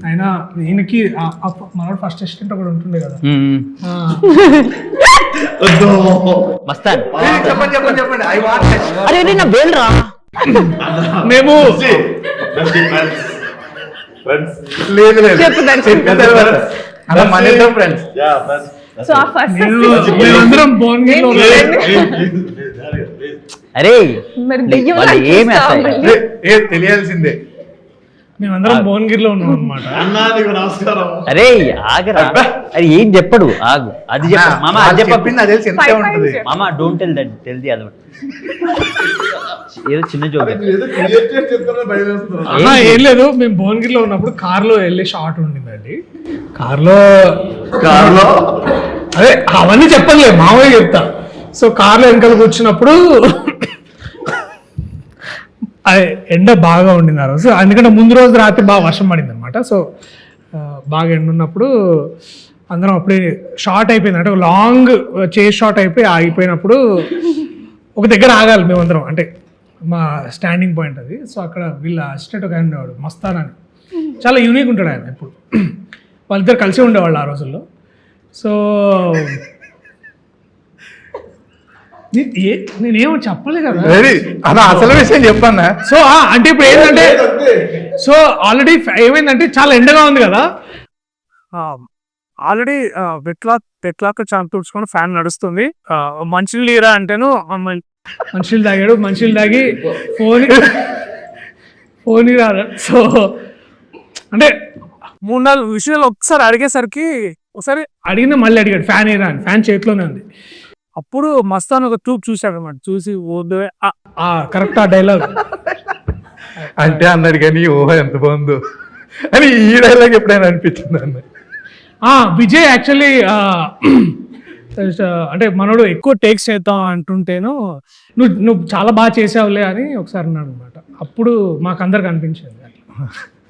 అయినా ఈయనకి మనోడు ఫస్ట్ అసిస్టెంట్ ఒకటి ఉంటుండే కదా. మస్తాన్ చెప్పండి అరే నా బేల్రా మేము మేమందరం భువనగిరిలో అరే ఏమి తెలియాల్సిందే. మేమందరం భువనగిరిలో ఉన్నాం అనమాట. అరే ఆగరా, అది ఏం చెప్పడు, ఆగు. అది చెప్పు మామ, అది చెప్పింది అది తెలిసి ఎంత ఉంటుంది మామ. Don't tell that, tell the other. ఏదో చిన్న జోక్. ఏం లేదు, మేము భువనగిరిలో ఉన్నప్పుడు కార్లో వెళ్ళే షాట్ ఉండిందండి. కార్లో అదే అవన్నీ చెప్పలే, మామూలుగా చెప్తా. సో కార్లో వెనకాల కూర్చున్నప్పుడు అదే ఎండ బాగా ఉండింది ఆ రోజు. ఎందుకంటే ముందు రోజు రాత్రి బాగా వర్షం పడింది అనమాట. సో బాగా ఎండ ఉన్నప్పుడు అందరం అప్పుడే షార్ట్ అయిపోయింది, అంటే లాంగ్ చేస్ షార్ట్ అయిపోయి ఆగిపోయినప్పుడు ఒక దగ్గర ఆగాలి మేమందరం, అంటే మా స్టాండింగ్ పాయింట్ అది. సో అక్కడ వీళ్ళ అసిస్టెంట్ ఒక ఆయన ఉండేవాడు, మస్తాన్ అని. చాలా యూనిక్ ఉంటాడు ఆయన. ఎప్పుడు వాళ్ళిద్దరు కలిసి ఉండేవాళ్ళు ఆ రోజుల్లో. సో నేనేమో చెప్పలే కదా, అసలు విషయం చెప్పన్నా. సో అంటే ఇప్పుడు ఏంటంటే, సో ఆల్రెడీ ఏమైందంటే చాలా ఎండగా ఉంది కదా, ఆల్రెడీ పెట్లాక్ చాలా తుడుచుకొని ఫ్యాన్ నడుస్తుంది. మంచినీళ్ళు ఇరా అంటేను మంచినీళ్ళు తాగాడు. మంచినీళ్ళు తాగి ఫోన్ ఇరా. సో అంటే 3-4 విషయాలు ఒకసారి అడిగేసరికి, ఒకసారి అడిగిన మళ్ళీ అడిగాడు ఫ్యాన్ ఇరా అని. ఫ్యాన్ చేతిలోనే ఉంది. అప్పుడు మస్తాన్ ఒక ట్యూబ్ చూశాడు అనమాట. చూసి కరెక్ట్ ఆ డైలాగ్ అంటే అన్నాడు కానీ ఓహో ఎంత బాగుందో అని. ఈ డైలాగ్ ఎప్పుడైనా అనిపించింది అన్న. విజయ్ యాక్చువల్లీ అంటే మనోడు ఎక్కువ టేక్స్ చేద్దాం అంటుంటేను నువ్వు చాలా బాగా చేసావులే అని ఒకసారి అన్నాడు అనమాట. అప్పుడు మాకు అందరికి అనిపించింది అట్లా.